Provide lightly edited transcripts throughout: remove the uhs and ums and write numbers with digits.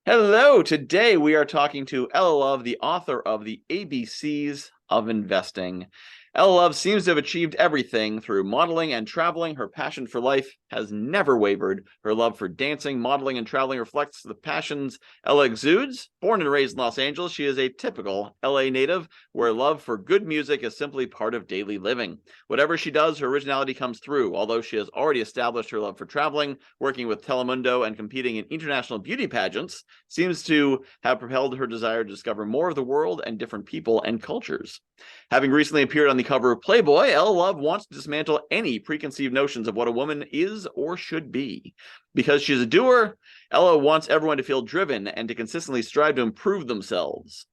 Hello, today we are talking to Ella Love, the author of The ABCs of Investing. Ella Love seems to have achieved everything through modeling and traveling. Her passion for life has never wavered. Her love for dancing, modeling, and traveling reflects the passions Ella exudes. Born and raised in Los Angeles, she is a typical LA native where love for good music is simply part of daily living. Whatever she does, her originality comes through. Although she has already established her love for traveling, working with Telemundo, and competing in international beauty pageants, seems to have propelled her desire to discover more of the world and different people and cultures. Having recently appeared on the cover of Playboy, Ella Love wants to dismantle any preconceived notions of what a woman is or should be. Because she's a doer, Ella wants everyone to feel driven and to consistently strive to improve themselves.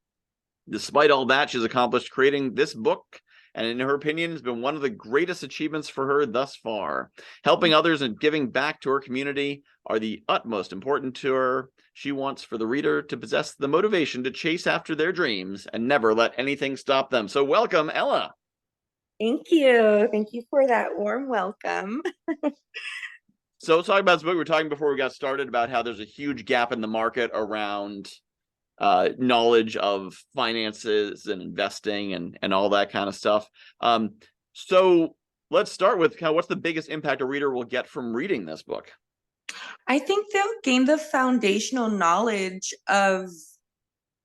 Despite all that, she's accomplished creating this book, and in her opinion, has been one of the greatest achievements for her thus far. Helping others and giving back to her community are the utmost important to her. She wants for the reader to possess the motivation to chase after their dreams and never let anything stop them. So welcome, Ella. Thank you. Thank you for that warm welcome. So let's talk about this book. We were talking before we got started about how there's a huge gap in the market around knowledge of finances and investing and all that kind of stuff. So let's start with kind of what's the biggest impact a reader will get from reading this book? I think they'll gain the foundational knowledge of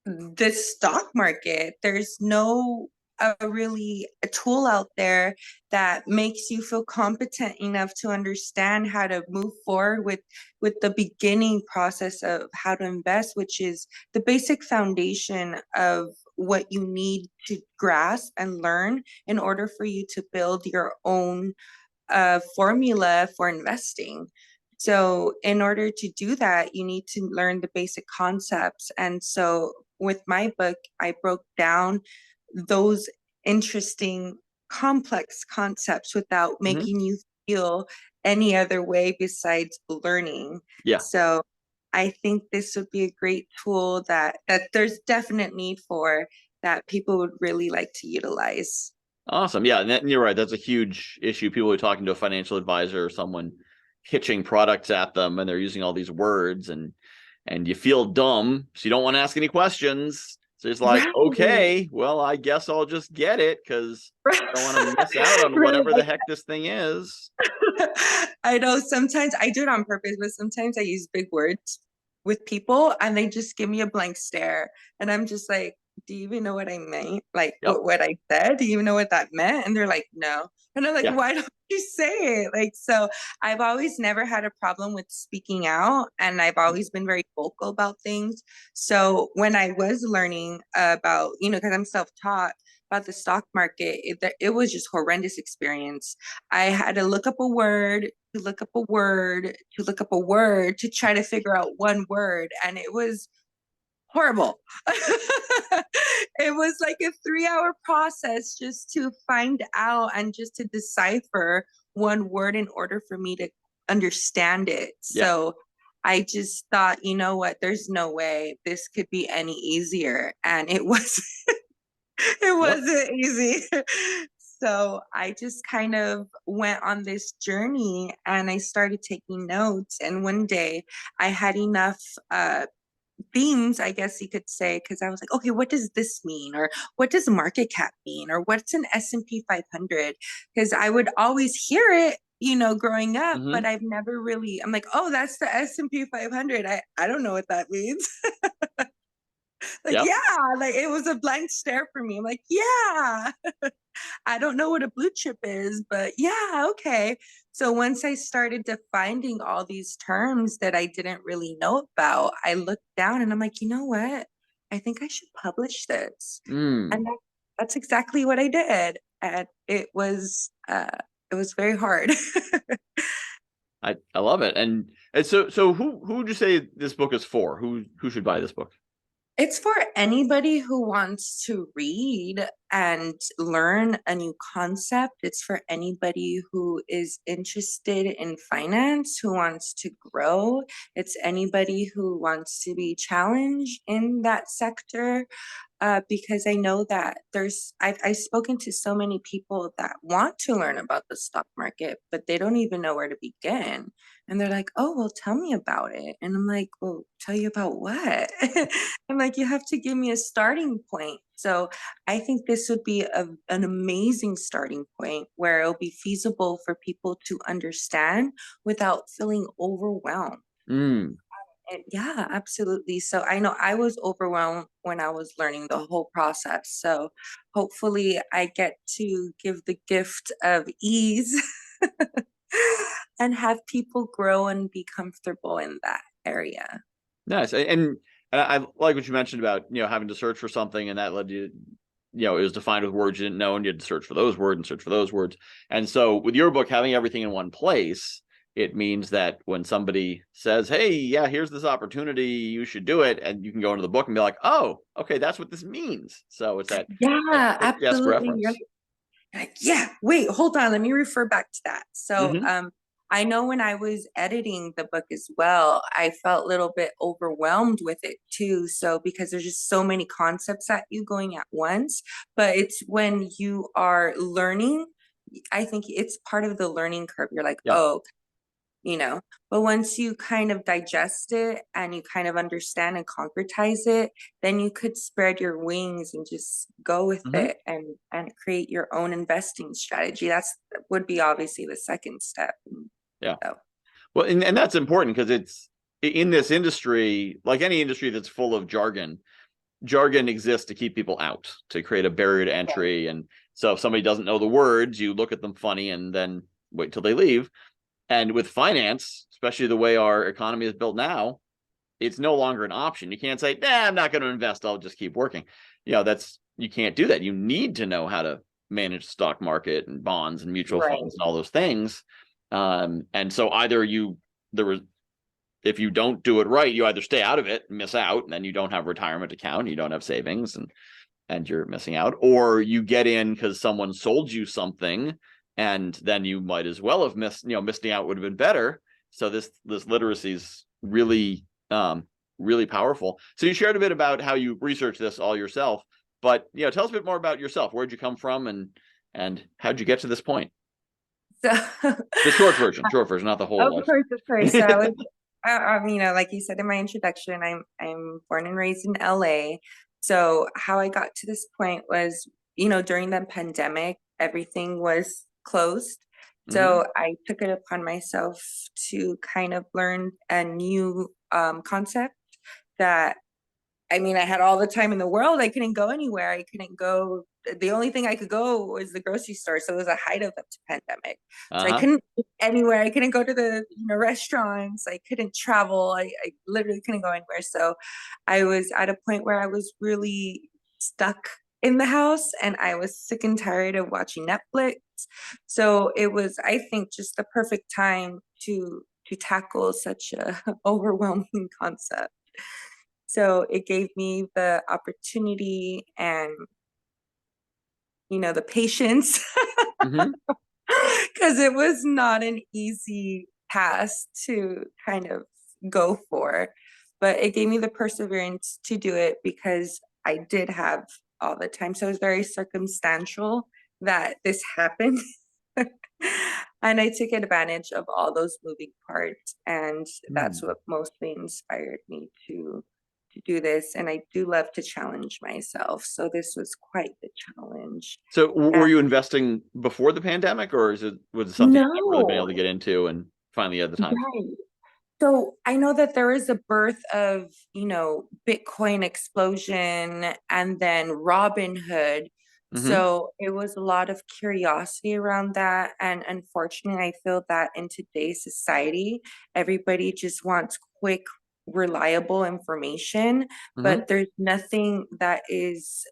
the stock market. There's no really a tool out there that makes you feel competent enough to understand how to move forward with the beginning process of how to invest, which is the basic foundation of what you need to grasp and learn in order for you to build your own formula for investing. So, in order to do that, you need to learn the basic concepts. And so, with my book, I broke down those interesting, complex concepts without Mm-hmm. making you feel any other way besides learning. Yeah. So, I think this would be a great tool that there's definite need for that people would really like to utilize. Awesome. Yeah, and you're right. That's a huge issue. People are talking to a financial advisor or someone pitching products at them, and they're using all these words, and you feel dumb, so you don't want to ask any questions. So it's like, Right. okay, well, I guess I'll just get it because I don't want to miss out on Right. whatever the heck this thing is. I know sometimes I do it on purpose, but sometimes I use big words with people and they just give me a blank stare. And I'm just like, do you even know what I meant? Like Yep. what I said? Do you even know what that meant? And they're like, no. And I'm like, Yeah. why don't you say it? Like, so I've always never had a problem with speaking out and I've always been very vocal about things. So when I was learning about, because I'm self-taught about the stock market, it was just horrendous experience. I had to look up a word, to look up a word, to look up a word to try to figure out one word. And it was horrible. It was like a 3 hour process just to find out and just to decipher one word in order for me to understand it. Yeah. So I just thought, you know what, there's no way this could be any easier. And it was it Yep. wasn't easy. So I just kind of went on this journey and I started taking notes. And one day I had enough themes, I guess you could say, because I was like, okay, what does this mean? Or what does market cap mean? Or what's an S&P 500? Because I would always hear it, growing up, but Mm-hmm. I've never really, I'm like, oh, that's the S&P 500. I don't know what that means. Like, Yep. yeah, like it was a blank stare for me. I'm like, yeah, I don't know what a blue chip is, but yeah, okay. So once I started defining all these terms that I didn't really know about, I looked down and I'm like, you know what? I think I should publish this. And Mm. that's exactly what I did. And it was very hard. I love it. And so who would you say this book is for? Who should buy this book? It's for anybody who wants to read and learn a new concept. It's for anybody who is interested in finance, who wants to grow. It's anybody who wants to be challenged in that sector. Because I know that I've spoken to so many people that want to learn about the stock market, but they don't even know where to begin And they're like, oh, well, tell me about it. And I'm like, well, tell you about what? I'm like, you have to give me a starting point. So I think this would be an amazing starting point where it'll be feasible for people to understand without feeling overwhelmed. Mm. And yeah, absolutely. So I know I was overwhelmed when I was learning the whole process. So hopefully I get to give the gift of ease and have people grow and be comfortable in that area. Nice. And I like what you mentioned about, having to search for something and that led you, it was defined with words you didn't know and you had to search for those words and search for those words. And so with your book, having everything in one place, it means that when somebody says, hey, yeah, here's this opportunity, you should do it. And you can go into the book and be like, oh, okay, that's what this means. So it's that Yeah, quick desk absolutely. You're reference. like, yeah, wait, hold on, let me refer back to that. So Mm-hmm. I know when I was editing the book as well, I felt a little bit overwhelmed with it too. So because there's just so many concepts at you going at once, but it's when you are learning, I think it's part of the learning curve. You're like, Yeah. oh, but once you kind of digest it and you kind of understand and concretize it, then you could spread your wings and just go with Mm-hmm. it and create your own investing strategy. That's would be obviously the second step. Yeah. So Well, and that's important because it's in this industry, like any industry that's full of jargon exists to keep people out, to create a barrier to entry. And so if somebody doesn't know the words, you look at them funny and then wait till they leave. And with finance, especially the way our economy is built now, it's no longer an option. You can't say, nah, I'm not going to invest. I'll just keep working. You can't do that. You need to know how to manage the stock market and bonds and mutual right. funds and all those things. And so there was, if you don't do it right, you either stay out of it and miss out, and then you don't have a retirement account, you don't have savings, and you're missing out, or you get in because someone sold you something, and then you might as well have missing out would have been better. So this literacy is really powerful. So you shared a bit about how you researched this all yourself, but tell us a bit more about yourself. Where'd you come from, and how'd you get to this point? So The short version, not the whole of life. course, of course. So I was like you said in my introduction, I'm born and raised in LA. So how I got to this point was, during the pandemic, everything was closed. Mm-hmm. So I took it upon myself to kind of learn a new concept that I had all the time in the world. I couldn't go anywhere. I couldn't go. The only thing I could go was the grocery store. So it was a height of the pandemic. So I Uh-huh. couldn't go anywhere. I couldn't go to the restaurants. I couldn't travel. I literally couldn't go anywhere. So I was at a point where I was really stuck in the house and I was sick and tired of watching Netflix. So it was, I think, just the perfect time to tackle such a overwhelming concept. So it gave me the opportunity and, the patience Mm-hmm. because it was not an easy task to kind of go for. But it gave me the perseverance to do it because I did have all the time. So it was very circumstantial that this happened. And I took advantage of all those moving parts. And that's Hmm. what mostly inspired me to do this. And I do love to challenge myself. So this was quite the challenge. So And were you investing before the pandemic, or was it something you've never really been able no, to get into and finally had the time for? right. So I know that there is a birth of, Bitcoin explosion and then Robinhood. Mm-hmm. So it was a lot of curiosity around that. And unfortunately, I feel that in today's society, everybody just wants quick, reliable information, Mm-hmm. but there's nothing that is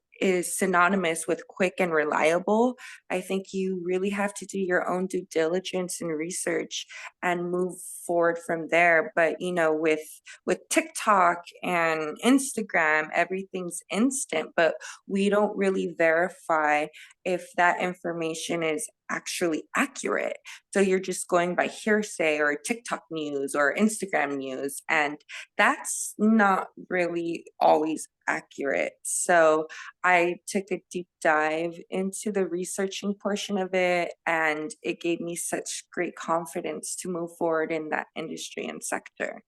synonymous with quick and reliable. I think you really have to do your own due diligence and research and move forward from there. But with TikTok and Instagram, everything's instant, but we don't really verify if that information is actually accurate. So you're just going by hearsay or TikTok news or Instagram news, and that's not really always accurate. So I took a deep dive into the researching portion of it, and it gave me such great confidence to move forward in that industry and sector.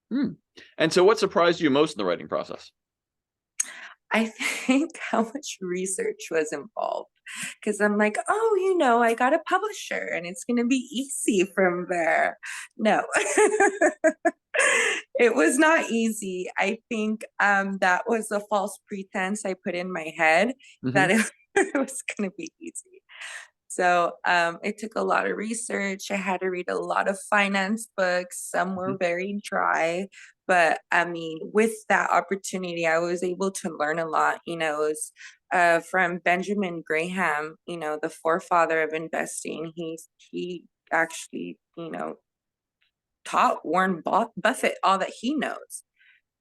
Hmm. And so what surprised you most in the writing process? I think how much research was involved, because I'm like, oh, I got a publisher and it's going to be easy from there. No, it was not easy. I think that was a false pretense I put in my head Hmm. that it was going to be easy. So it took a lot of research. I had to read a lot of finance books. Some were very dry. But I mean, with that opportunity, I was able to learn a lot. It was from Benjamin Graham, the forefather of investing. He actually, taught Warren Buffett all that he knows.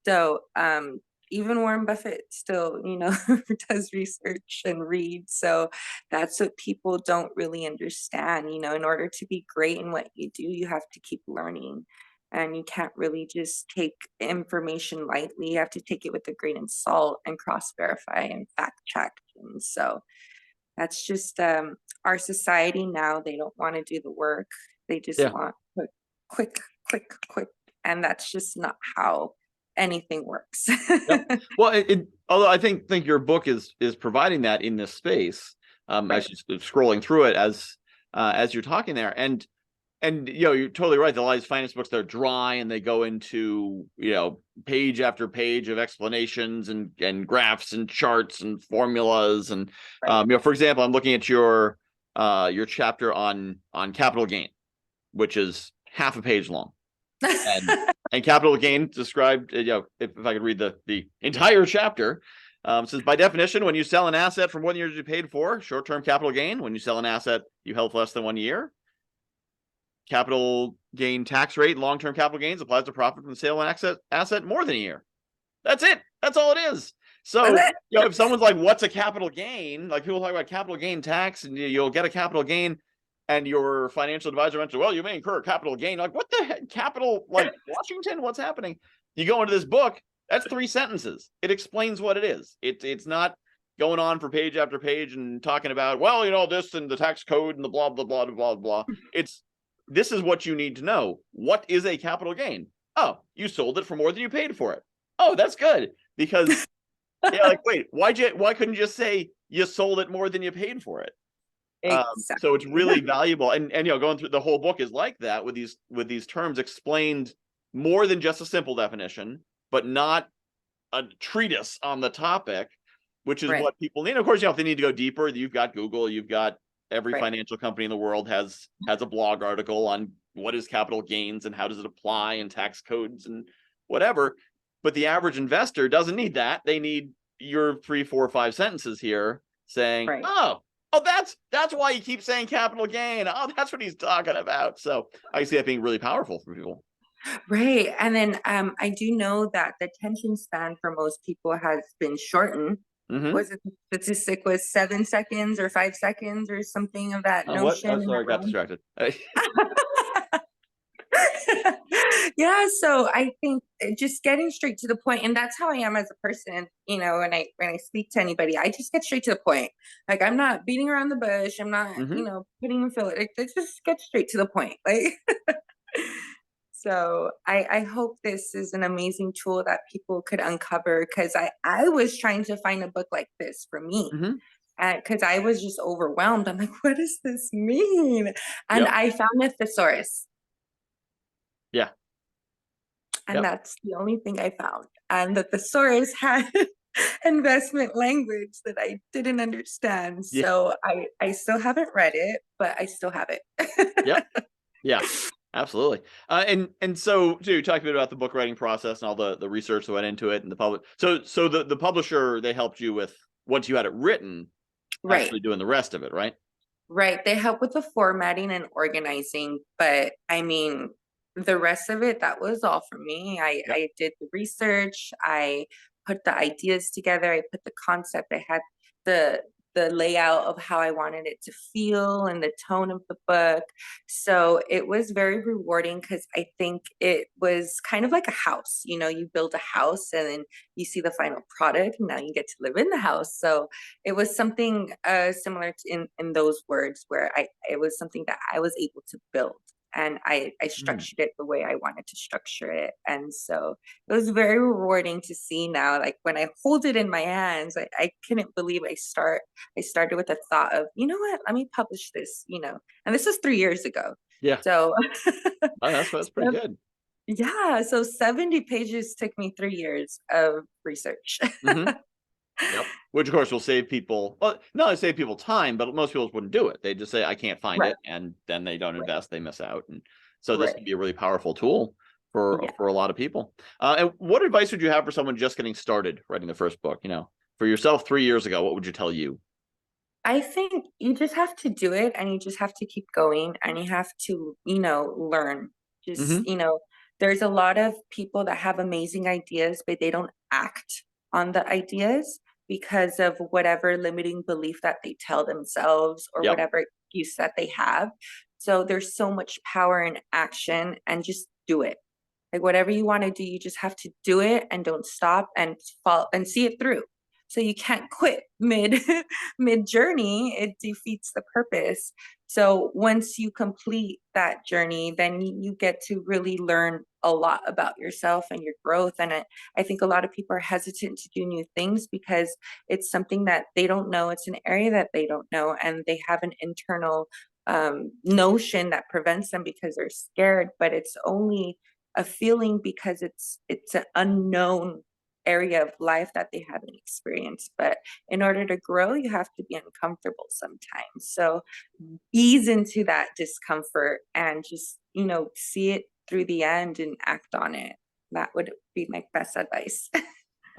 So even Warren Buffett still, does research and reads. So that's what people don't really understand. In order to be great in what you do, you have to keep learning. And you can't really just take information lightly. You have to take it with a grain of salt and cross verify and fact check. And so that's just our society now. They don't want to do the work. They just Yeah. want quick, quick, quick. And that's just not how anything works. Yep. Well, although I think your book is providing that in this space, Right. as you're scrolling through it as you're talking there, and you're totally right. A lot of these finance books, they're dry and they go into page after page of explanations and graphs and charts and formulas and Right. for example, I'm looking at your chapter on capital gain, which is half a page long. and and capital gain described, if I could read the entire chapter, says by definition, when you sell an asset for more than you paid for, short-term capital gain. When you sell an asset you held for less than 1 year, capital gain tax rate. Long-term capital gains applies to profit from the sale of an asset more than a year. That's it. That's all it is. So if someone's like, what's a capital gain? Like, people talk about capital gain tax, and you'll get a capital gain, and your financial advisor mentions, well, you may incur a capital gain. Like, what the heck? Capital, like Washington? What's happening? You go into this book, that's 3 sentences. It explains what it is. It's not going on for page after page and talking about, well, this and the tax code and the blah, blah, blah, blah, blah. This is what you need to know. What is a capital gain? Oh, you sold it for more than you paid for it. Oh, that's good. Because wait, why couldn't you just say you sold it more than you paid for it? So it's Exactly. really valuable, and going through the whole book is like that, with these terms explained more than just a simple definition, but not a treatise on the topic, which is Right. what people need. Of course, if they need to go deeper, you've got Google, you've got every Right. financial company in the world has a blog article on what is capital gains and how does it apply and tax codes and whatever. But the average investor doesn't need that. They need your 3, 4, 5 sentences here saying, Right. oh, that's why you keep saying capital gain. Oh, that's what he's talking about. So I see that being really powerful for people. Right. And then I do know that the attention span for most people has been shortened. Mm-hmm. Was it the statistic was 7 seconds or 5 seconds or something of that Oh, what? Oh, notion in that sorry, I got realm? distracted. Yeah, so I think just getting straight to the point, and that's how I am as a person. When I speak to anybody, I just get straight to the point. Like, I'm not beating around the bush. I'm not, Mm-hmm. putting in filler. It just get straight to the point. Like, so I hope this is an amazing tool that people could uncover, because I was trying to find a book like this for me. Mm-hmm. Because I was just overwhelmed. I'm like, what does this mean? And Yep. I found a thesaurus. Yeah. And Yep. that's the only thing I found. And the thesaurus had investment language that I didn't understand. Yeah. So I still haven't read it, but I still have Yep. it. Yeah. Absolutely. And so to talk a bit about the book writing process and all the research that went into it and the public. So the publisher, they helped you with, once you had it written, Right. actually doing the rest of it, right? Right. They help with the formatting and organizing, but I mean, the rest of it, that was all for me. Yep. I did the research, I put the ideas together, I put the concept, I had the the layout of how I wanted it to feel and the tone of the book. So it was very rewarding because I think it was kind of like a house. You know, you build a house and then you see the final product, and now you get to live in the house. So it was something similar to in those words, where it was something that I was able to build, and I Mm. structured it the way I wanted to structure it. And so it was very rewarding to see now, like when I hold it in my hands, I couldn't believe I started with a thought of, you know what, let me publish this, you know. And this was 3 years ago. Yeah. So Oh, that's pretty so, good. yeah, so 70 pages took me 3 years of research. Hmm. Yep. Which of course will save people, well, not only save people time, but most people wouldn't do it. They just say, I can't find Right, it, and then they don't right, invest, they miss out. And so this can right. be a really powerful tool Yeah. for a lot of people. And what advice would you have for someone just getting started writing the first book? You know, for yourself 3 years ago, what would you tell you? I think you just have to do it, and you just have to keep going, and you have to, you know, learn. Just, Hmm. you know, there's a lot of people that have amazing ideas, but they don't act on the ideas because of whatever limiting belief that they tell themselves or Yep. whatever excuse that they have. So there's so much power in action, and just do it. Like whatever you want to do, you just have to do it and don't stop and fall and see it through. So you can't quit mid journey. It defeats the purpose. So once you complete that journey, then you get to really learn a lot about yourself and your growth. And I think a lot of people are hesitant to do new things because it's something that they don't know. It's an area that they don't know, and they have an internal notion that prevents them because they're scared. But it's only a feeling because it's an unknown area of life that they haven't experienced. But in order to grow, you have to be uncomfortable sometimes. So ease into that discomfort and just, you know, see it through the end and act on it. That would be my best advice.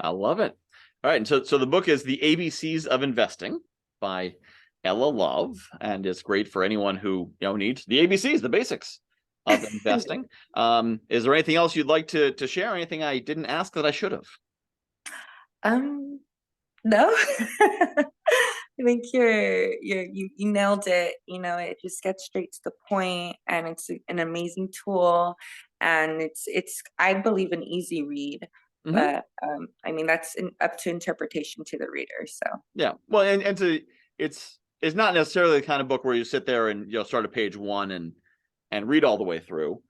I love it. All right. And so the book is The ABCs of Investing by Ella Love. And it's great for anyone who, you know, needs the ABCs, the basics of investing. Is there anything else you'd like to share? Anything I didn't ask that I should have? um no. I think you nailed it. You know, it just gets straight to the point, and it's an amazing tool, and it's I believe an easy read, Hmm. but I mean that's up to interpretation to the reader. So Yeah. Well, and it's not necessarily the kind of book where you sit there and, you know, start at page one and read all the way through.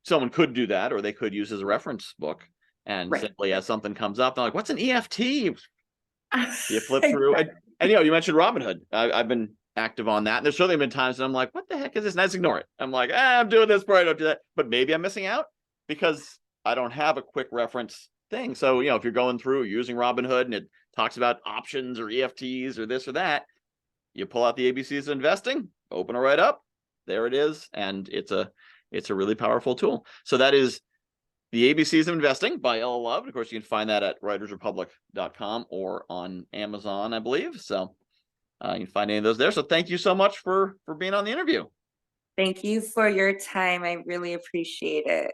Someone could do that, or they could use as a reference book, and right, simply right. as something comes up, they're like, "What's an EFT?" You flip through, Exactly. and you know, you mentioned Robinhood. I've been active on that. And there's certainly been times that I'm like, "What the heck is this?" And I just ignore it. I'm like, I'm doing this, but I don't do that. But maybe I'm missing out because I don't have a quick reference thing. So, you know, if you're going through using Robinhood and it talks about options or EFTs or this or that, you pull out the ABCs of investing, open it right up. There it is, and it's a really powerful tool. So that is The ABCs of Investing by Ella Love. And of course, you can find that at writersrepublic.com or on Amazon, I believe. So you can find any of those there. So thank you so much for being on the interview. Thank you for your time. I really appreciate it.